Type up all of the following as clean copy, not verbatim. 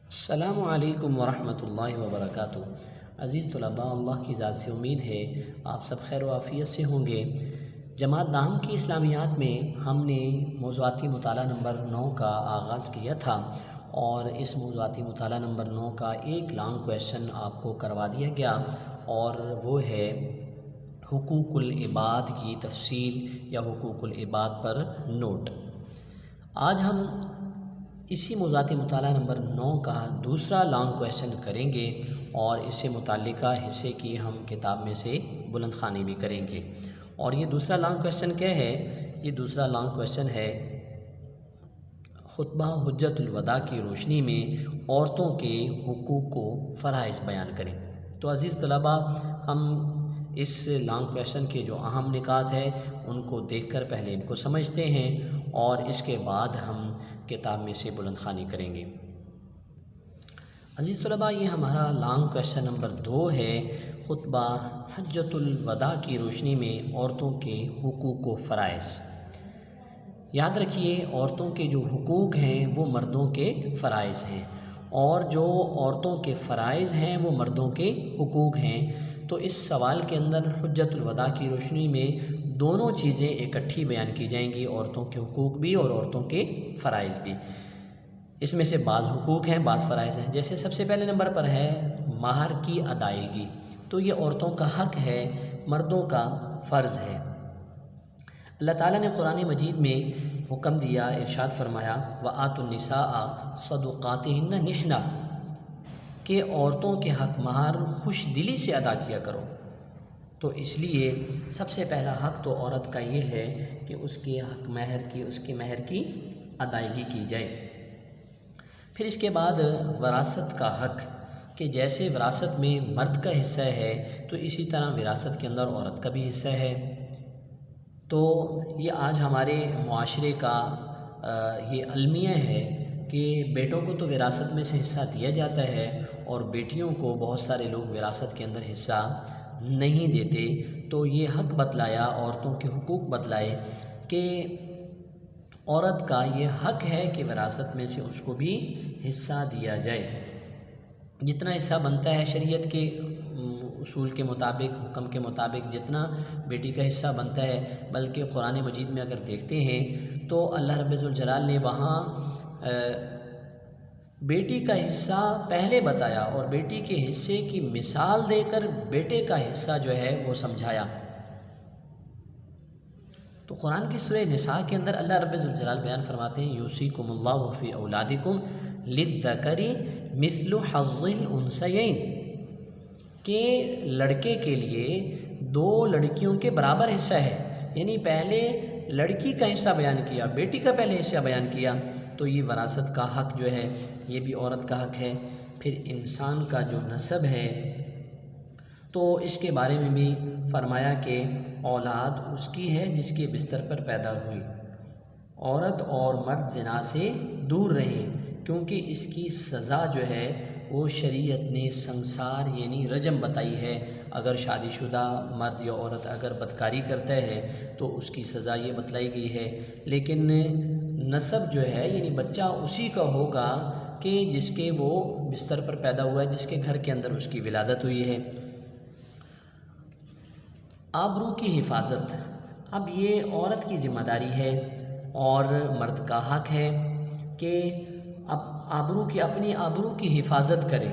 السلام علیکم ورحمۃ اللہ وبرکاتہ۔ عزیز طلباء، اللہ کی ذات سے امید ہے آپ سب خیر و عافیت سے ہوں گے۔ جماعت داہم کی اسلامیات میں ہم نے موضوعاتی مطالعہ نمبر 9 کا آغاز کیا تھا، اور اس موضوعاتی مطالعہ نمبر 9 کا ایک لانگ کویشچن آپ کو کروا دیا گیا، اور وہ ہے حقوق العباد کی تفصیل یا حقوق العباد پر نوٹ۔ آج ہم اسی موضوعاتی مطالعہ نمبر 9 کا دوسرا لانگ کویشچن کریں گے، اور اس سے متعلقہ حصے کی ہم کتاب میں سے بلند خوانی بھی کریں گے۔ اور یہ دوسرا لانگ کویشچن کیا ہے؟ یہ دوسرا لانگ کویشچن ہے خطبہ حجت الوداع کی روشنی میں عورتوں کے حقوق و فرائض بیان کریں۔ تو عزیز طلباء، ہم اس لانگ کویشچن کے جو اہم نکات ہیں ان کو دیکھ کر پہلے ان کو سمجھتے ہیں، اور اس کے بعد ہم کتاب میں سے بلند خوانی کریں گے۔ عزیز طلباء، یہ ہمارا لانگ کویشچن نمبر 2 ہے، خطبہ حجت الوداع کی روشنی میں عورتوں کے حقوق و فرائض۔ یاد رکھیے، عورتوں کے جو حقوق ہیں وہ مردوں کے فرائض ہیں، اور جو عورتوں کے فرائض ہیں وہ مردوں کے حقوق ہیں۔ تو اس سوال کے اندر حجت الوداع کی روشنی میں دونوں چیزیں اکٹھی بیان کی جائیں گی، عورتوں کے حقوق بھی اور عورتوں کے فرائض بھی۔ اس میں سے بعض حقوق ہیں، بعض فرائض ہیں۔ جیسے سب سے پہلے نمبر پر ہے مہر کی ادائیگی، تو یہ عورتوں کا حق ہے، مردوں کا فرض ہے۔ اللہ تعالیٰ نے قرآن مجید میں حکم دیا، ارشاد فرمایا وَآتُوا النِّسَاءَ صَدُقَاتِهِنَّ نِحْلَةً، کہ عورتوں کے حق مہر خوش دلی سے ادا کیا کرو۔ تو اس لیے سب سے پہلا حق تو عورت کا یہ ہے کہ اس کے مہر کی ادائیگی کی جائے۔ پھر اس کے بعد وراثت کا حق، کہ جیسے وراثت میں مرد کا حصہ ہے تو اسی طرح وراثت کے اندر عورت کا بھی حصہ ہے۔ تو یہ آج ہمارے معاشرے کا یہ المیہ ہے کہ بیٹوں کو تو وراثت میں سے حصہ دیا جاتا ہے، اور بیٹیوں کو بہت سارے لوگ وراثت کے اندر حصہ نہیں دیتے۔ تو یہ حق بتلایا، عورتوں کے حقوق بتلائے کہ عورت کا یہ حق ہے کہ وراثت میں سے اس کو بھی حصہ دیا جائے، جتنا حصہ بنتا ہے شریعت کے اصول کے مطابق، حکم کے مطابق جتنا بیٹی کا حصہ بنتا ہے۔ بلکہ قرآن مجید میں اگر دیکھتے ہیں تو اللہ رب ذوالجلال نے وہاں بیٹی کا حصہ پہلے بتایا، اور بیٹی کے حصے کی مثال دے کر بیٹے کا حصہ جو ہے وہ سمجھایا۔ تو قرآن کی سورہ نساء کے اندر اللہ رب ذوالجلال بیان فرماتے ہیں یوصیکم اللہ فی اولادکم للذکر مثل حظ الانثیین، کہ لڑکے کے لیے 2 لڑکیوں کے برابر حصہ ہے۔ یعنی پہلے لڑکی کا حصہ بیان کیا، بیٹی کا پہلے حصہ بیان کیا۔ تو یہ وراثت کا حق جو ہے یہ بھی عورت کا حق ہے۔ پھر انسان کا جو نسب ہے تو اس کے بارے میں بھی فرمایا کہ اولاد اس کی ہے جس کے بستر پر پیدا ہوئی۔ عورت اور مرد زنا سے دور رہیں، کیونکہ اس کی سزا جو ہے وہ شریعت نے سنسار یعنی رجم بتائی ہے۔ اگر شادی شدہ مرد یا عورت اگر بدکاری کرتا ہے تو اس کی سزا یہ بتلائی گئی ہے۔ لیکن نسب جو ہے یعنی بچہ اسی کا ہوگا کہ جس کے وہ بستر پر پیدا ہوا ہے، جس کے گھر کے اندر اس کی ولادت ہوئی ہے۔ آبرو کی حفاظت، اب یہ عورت کی ذمہ داری ہے اور مرد کا حق ہے کہ اب اپنی آبرو کی حفاظت کرے،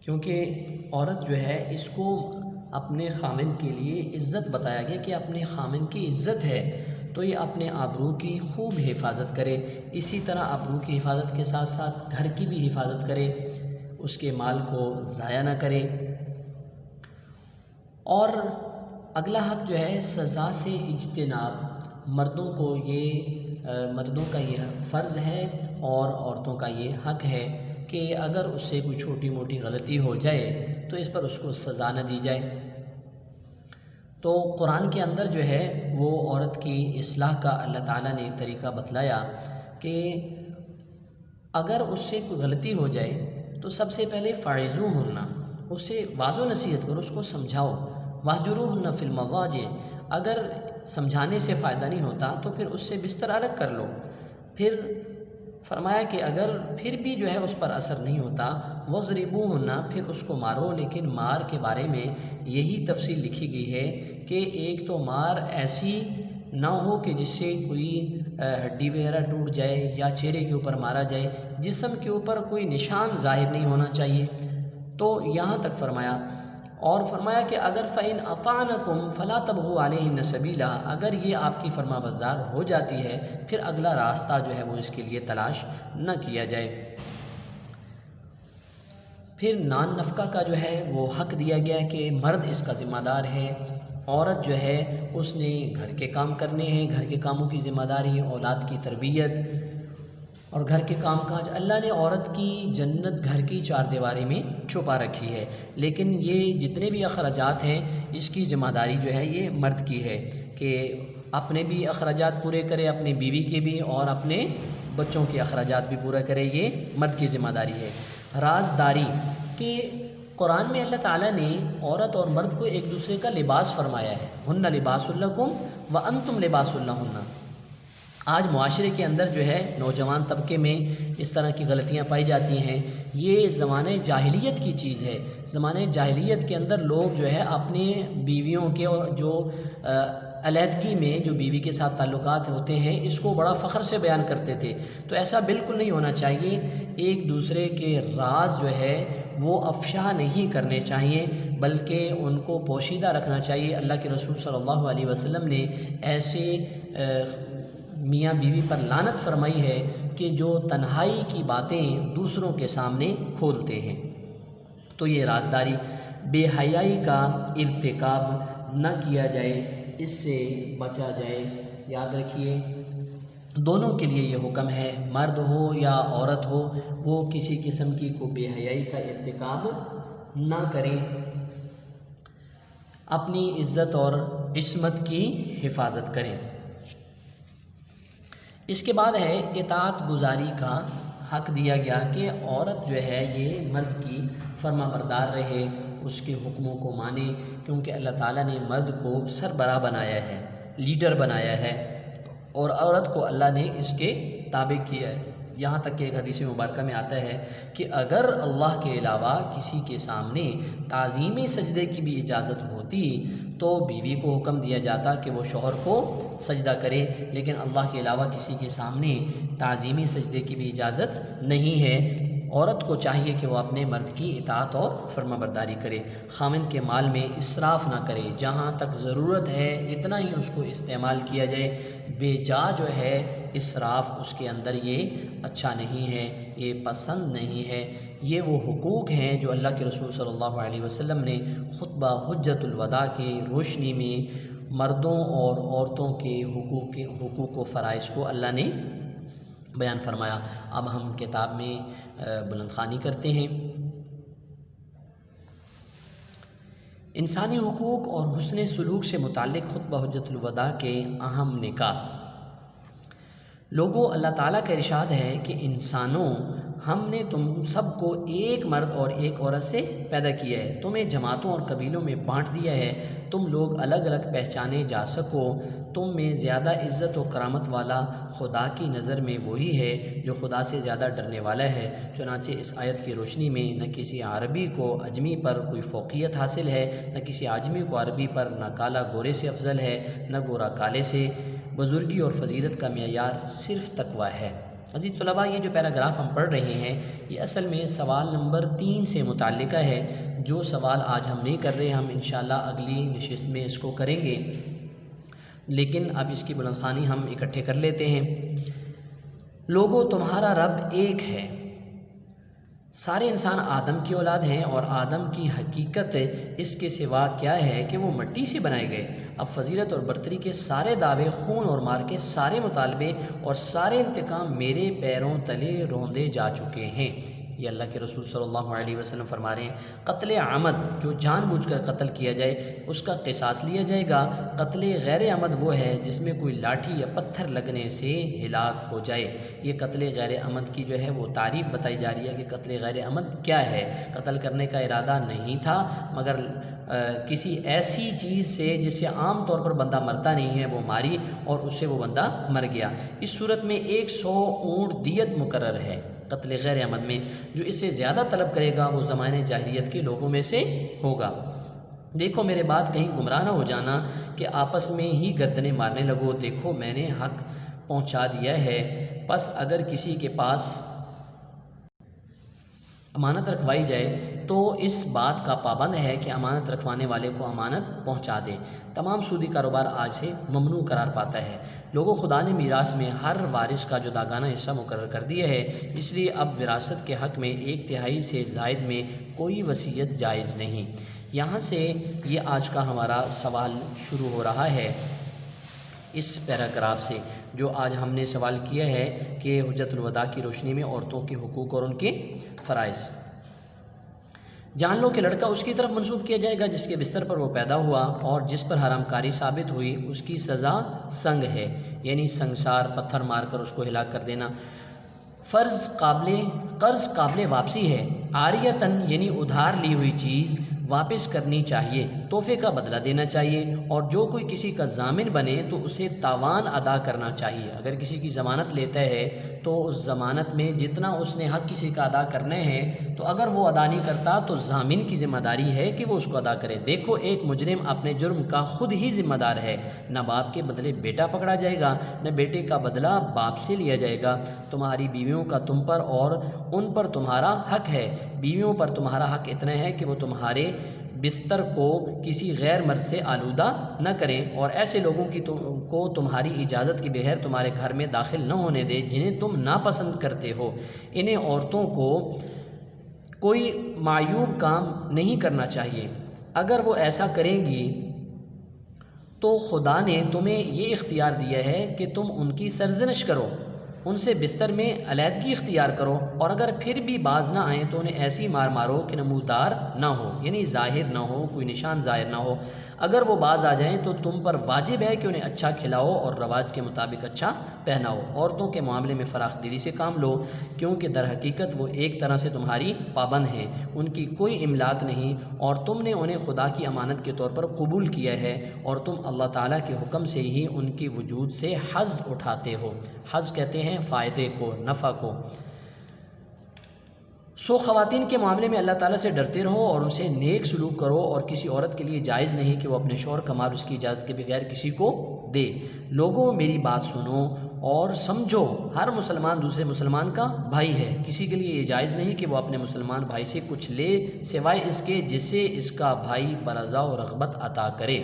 کیونکہ عورت جو ہے اس کو اپنے خامند کے لیے عزت بتایا گیا کہ اپنے خامند کی عزت ہے، تو یہ اپنے آبرو کی خوب حفاظت کرے۔ اسی طرح آبرو کی حفاظت کے ساتھ ساتھ گھر کی بھی حفاظت کرے، اس کے مال کو ضائع نہ کرے۔ اور اگلا حق جو ہے سزا سے اجتناب، مردوں کا یہ فرض ہے اور عورتوں کا یہ حق ہے کہ اگر اس سے کوئی چھوٹی موٹی غلطی ہو جائے تو اس پر اس کو سزا نہ دی جائے۔ تو قرآن کے اندر جو ہے وہ عورت کی اصلاح کا اللہ تعالیٰ نے ایک طریقہ بتلایا کہ اگر اس سے کوئی غلطی ہو جائے تو سب سے پہلے فاعظوہن، اسے واضح نصیحت کرو، اس کو سمجھاؤ۔ واہجروہن فی المضاجع، اگر سمجھانے سے فائدہ نہیں ہوتا تو پھر اس سے بستر الگ کر لو۔ پھر فرمایا کہ اگر پھر بھی جو ہے اس پر اثر نہیں ہوتا وَاضْرِبُوهُنَّ پھر اس کو مارو، لیکن مار کے بارے میں یہی تفصیل لکھی گئی ہے کہ ایک تو مار ایسی نہ ہو کہ جس سے کوئی ہڈی وغیرہ ٹوٹ جائے یا چہرے کے اوپر مارا جائے، جسم کے اوپر کوئی نشان ظاہر نہیں ہونا چاہیے، تو یہاں تک فرمایا۔ اور فرمایا کہ اگر فَإِنْ أَطَعْنَكُمْ فَلَا تَبْغُوا عَلَيْهِنَّ سَبِيلًا اگر یہ آپ کی فرما بردار ہو جاتی ہے پھر اگلا راستہ جو ہے وہ اس کے لیے تلاش نہ کیا جائے۔ پھر نان نفقہ کا جو ہے وہ حق دیا گیا کہ مرد اس کا ذمہ دار ہے، عورت جو ہے اس نے گھر کے کام کرنے ہیں، گھر کے کاموں کی ذمہ داری، اولاد کی تربیت اور گھر کے کام کاج۔ اللہ نے عورت کی جنت گھر کی چار دیواری میں چھپا رکھی ہے، لیکن یہ جتنے بھی اخراجات ہیں اس کی ذمہ داری جو ہے یہ مرد کی ہے کہ اپنے بھی اخراجات پورے کرے، اپنی بیوی کے بھی، اور اپنے بچوں کے اخراجات بھی پورا کرے، یہ مرد کی ذمہ داری ہے۔ رازداری کہ قرآن میں اللہ تعالیٰ نے عورت اور مرد کو ایک دوسرے کا لباس فرمایا ہے، ہن لباس لکم وانتم لباس لہن۔ آج معاشرے کے اندر جو ہے نوجوان طبقے میں اس طرح کی غلطیاں پائی جاتی ہیں، یہ زمانہ جاہلیت کی چیز ہے۔ زمانہ جاہلیت کے اندر لوگ جو ہے اپنے بیویوں کے جو علیحدگی میں جو بیوی کے ساتھ تعلقات ہوتے ہیں اس کو بڑا فخر سے بیان کرتے تھے، تو ایسا بالکل نہیں ہونا چاہیے۔ ایک دوسرے کے راز جو ہے وہ افشا نہیں کرنے چاہیے بلکہ ان کو پوشیدہ رکھنا چاہیے۔ اللہ کے رسول صلی اللہ علیہ وسلم نے ایسے میاں بیوی پر لعنت فرمائی ہے کہ جو تنہائی کی باتیں دوسروں کے سامنے کھولتے ہیں۔ تو یہ رازداری، بے حیائی کا ارتکاب نہ کیا جائے، اس سے بچا جائے۔ یاد رکھیے دونوں کے لیے یہ حکم ہے، مرد ہو یا عورت ہو، وہ کسی قسم کی کو بے حیائی کا ارتکاب نہ کریں، اپنی عزت اور عصمت کی حفاظت کریں۔ اس کے بعد ہے اطاعت گزاری کا حق دیا گیا کہ عورت جو ہے یہ مرد کی فرما بردار رہے، اس کے حکموں کو مانے، کیونکہ اللہ تعالیٰ نے مرد کو سربراہ بنایا ہے، لیڈر بنایا ہے، اور عورت کو اللہ نے اس کے تابع کیا ہے۔ یہاں تک کہ ایک حدیث مبارکہ میں آتا ہے کہ اگر اللہ کے علاوہ کسی کے سامنے تعظیمی سجدے کی بھی اجازت ہوتی تو بیوی کو حکم دیا جاتا کہ وہ شوہر کو سجدہ کرے، لیکن اللہ کے علاوہ کسی کے سامنے تعظیمی سجدے کی بھی اجازت نہیں ہے۔ عورت کو چاہیے کہ وہ اپنے مرد کی اطاعت اور فرما برداری کرے، خاوند کے مال میں اسراف نہ کرے، جہاں تک ضرورت ہے اتنا ہی اس کو استعمال کیا جائے، بے جا جو ہے اسراف اس کے اندر یہ اچھا نہیں ہے، یہ پسند نہیں ہے۔ یہ وہ حقوق ہیں جو اللہ کے رسول صلی اللہ علیہ وسلم نے خطبہ حجۃ الوداع کی روشنی میں مردوں اور عورتوں کے حقوق و فرائض کو اللہ نے بیان فرمایا۔ اب ہم کتاب میں بلند خوانی کرتے ہیں۔ انسانی حقوق اور حسن سلوک سے متعلق خطبہ حجۃ الوداع کے اہم نکات۔ لوگوں، اللہ تعالیٰ کا ارشاد ہے کہ انسانوں، ہم نے تم سب کو ایک مرد اور ایک عورت سے پیدا کیا ہے، تمہیں جماعتوں اور قبیلوں میں بانٹ دیا ہے، تم لوگ الگ الگ پہچانے جا سکو، تم میں زیادہ عزت و کرامت والا خدا کی نظر میں وہی ہے جو خدا سے زیادہ ڈرنے والا ہے۔ چنانچہ اس آیت کی روشنی میں نہ کسی عربی کو عجمی پر کوئی فوقیت حاصل ہے، نہ کسی عجمی کو عربی پر، نہ کالا گورے سے افضل ہے، نہ گورا کالے سے۔ بزرگی اور فضیلت کا معیار صرف تقوی ہے۔ عزیز طلباء، یہ جو پیراگراف ہم پڑھ رہے ہیں یہ اصل میں سوال نمبر 3 سے متعلقہ ہے، جو سوال آج ہم نہیں کر رہے، ہم انشاءاللہ اگلی نشست میں اس کو کریں گے، لیکن اب اس کی بلند خوانی ہم اکٹھے کر لیتے ہیں۔ لوگوں، تمہارا رب ایک ہے۔ سارے انسان آدم کی اولاد ہیں اور آدم کی حقیقت اس کے سوا کیا ہے کہ وہ مٹی سے بنائے گئے۔ اب فضیلت اور برتری کے سارے دعوے، خون اور مال کے سارے مطالبے اور سارے انتقام میرے پیروں تلے روندے جا چکے ہیں۔ یہ اللہ کے رسول صلی اللہ علیہ وسلم فرما رہے ہیں۔ قتل عمد جو جان بوجھ کر قتل کیا جائے اس کا قصاص لیا جائے گا۔ قتل غیر عمد وہ ہے جس میں کوئی لاٹھی یا پتھر لگنے سے ہلاک ہو جائے۔ یہ قتل غیر عمد کی جو ہے وہ تعریف بتائی جا رہی ہے کہ قتل غیر عمد کیا ہے۔ قتل کرنے کا ارادہ نہیں تھا مگر کسی ایسی چیز سے جس سے عام طور پر بندہ مرتا نہیں ہے وہ ماری اور اس سے وہ بندہ مر گیا۔ اس صورت میں 100 اونٹ دیت مقرر ہے قتل غیر عمد میں۔ جو اس سے زیادہ طلب کرے گا وہ زمانے جاہلیت کے لوگوں میں سے ہوگا۔ دیکھو میرے بات کہیں گمراہ نہ ہو جانا کہ آپس میں ہی گردنیں مارنے لگو۔ دیکھو میں نے حق پہنچا دیا ہے، پس اگر کسی کے پاس امانت رکھوائی جائے تو اس بات کا پابند ہے کہ امانت رکھوانے والے کو امانت پہنچا دے۔ تمام سودی کاروبار آج سے ممنوع قرار پاتا ہے۔ لوگوں خدا نے میراث میں ہر وارث کا جداگانہ حصہ مقرر کر دیا ہے، اس لیے اب وراثت کے حق میں 1/3 سے زائد میں کوئی وصیت جائز نہیں۔ یہاں سے یہ آج کا ہمارا سوال شروع ہو رہا ہے اس پیراگراف سے، جو آج ہم نے سوال کیا ہے کہ حجت الوداع کی روشنی میں عورتوں کے حقوق اور ان کے فرائض۔ جان لو کہ لڑکا اس کی طرف منسوب کیا جائے گا جس کے بستر پر وہ پیدا ہوا، اور جس پر حرام کاری ثابت ہوئی اس کی سزا سنگ ہے، یعنی سنگسار، پتھر مار کر اس کو ہلاک کر دینا۔ قرض قابل واپسی ہے۔ عاریتاً یعنی ادھار لی ہوئی چیز واپس کرنی چاہیے، تحفے کا بدلہ دینا چاہیے، اور جو کوئی کسی کا ضامن بنے تو اسے تاوان ادا کرنا چاہیے۔ اگر کسی کی ضمانت لیتا ہے تو اس ضمانت میں جتنا اس نے حق کسی کا ادا کرنے ہیں تو اگر وہ ادا نہیں کرتا تو ضامن کی ذمہ داری ہے کہ وہ اس کو ادا کرے۔ دیکھو ایک مجرم اپنے جرم کا خود ہی ذمہ دار ہے، نہ باپ کے بدلے بیٹا پکڑا جائے گا نہ بیٹے کا بدلہ باپ سے لیا جائے گا۔ تمہاری بیویوں کا تم پر اور ان پر تمہارا حق ہے۔ بیویوں پر تمہارا حق اتنا ہے کہ وہ تمہارے بستر کو کسی غیر مرد سے آلودہ نہ کریں، اور ایسے لوگوں کو تمہاری اجازت کے بغیر تمہارے گھر میں داخل نہ ہونے دے جنہیں تم ناپسند کرتے ہو۔ انہیں عورتوں کو کوئی معیوب کام نہیں کرنا چاہیے۔ اگر وہ ایسا کریں گی تو خدا نے تمہیں یہ اختیار دیا ہے کہ تم ان کی سرزنش کرو، ان سے بستر میں علیحدگی اختیار کرو، اور اگر پھر بھی باز نہ آئیں تو انہیں ایسی مار مارو کہ نمودار نہ ہو، یعنی ظاہر نہ ہو، کوئی نشان ظاہر نہ ہو۔ اگر وہ باز آ جائیں تو تم پر واجب ہے کہ انہیں اچھا کھلاؤ اور رواج کے مطابق اچھا پہناؤ۔ عورتوں کے معاملے میں فراخ دلی سے کام لو، کیونکہ در حقیقت وہ ایک طرح سے تمہاری پابند ہیں، ان کی کوئی املاک نہیں، اور تم نے انہیں خدا کی امانت کے طور پر قبول کیا ہے، اور تم اللہ تعالیٰ کے حکم سے ہی ان کے وجود سے حظ اٹھاتے ہو۔ حظ کہتے ہیں فائدے کو، نفع کو۔ سو خواتین کے معاملے میں اللہ تعالیٰ سے ڈرتے رہو اور ان سے نیک سلوک کرو، اور کسی عورت کے لیے جائز نہیں کہ وہ اپنے شوہر کا مال اس کی اجازت کے بغیر کسی کو دے۔ لوگوں میری بات سنو اور سمجھو، ہر مسلمان دوسرے مسلمان کا بھائی ہے۔ کسی کے لیے یہ جائز نہیں کہ وہ اپنے مسلمان بھائی سے کچھ لے سوائے اس کے جسے اس کا بھائی برضا و رغبت عطا کرے۔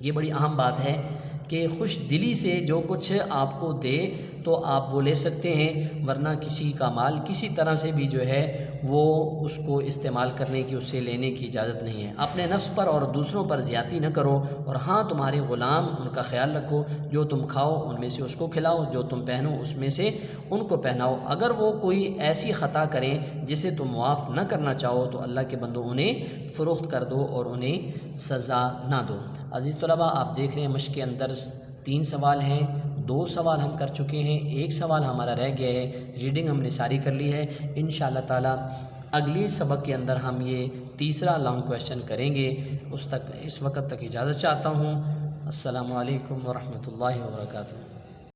یہ بڑی اہم بات ہے کہ خوش دلی سے جو کچھ آپ کو دے تو آپ وہ لے سکتے ہیں، ورنہ کسی کا مال کسی طرح سے بھی جو ہے وہ اس کو استعمال کرنے کی، اس سے لینے کی اجازت نہیں ہے۔ اپنے نفس پر اور دوسروں پر زیادتی نہ کرو، اور ہاں تمہارے غلام ان کا خیال رکھو، جو تم کھاؤ ان میں سے اس کو کھلاؤ، جو تم پہنو اس میں سے ان کو پہناؤ۔ اگر وہ کوئی ایسی خطا کریں جسے تم معاف نہ کرنا چاہو تو اللہ کے بندو انہیں فروخت کر دو اور انہیں سزا نہ دو۔ عزیز طلباء، آپ دیکھ رہے ہیں مشق کے اندر 3 سوال ہیں، 2 سوال ہم کر چکے ہیں، 1 سوال ہمارا رہ گیا ہے، ریڈنگ ہم نے ساری کر لی ہے۔ انشاءاللہ تعالی اگلی سبق کے اندر ہم یہ تیسرا لانگ کویشچن کریں گے۔ اس وقت تک اجازت چاہتا ہوں۔ السلام علیکم ورحمۃ اللہ وبرکاتہ۔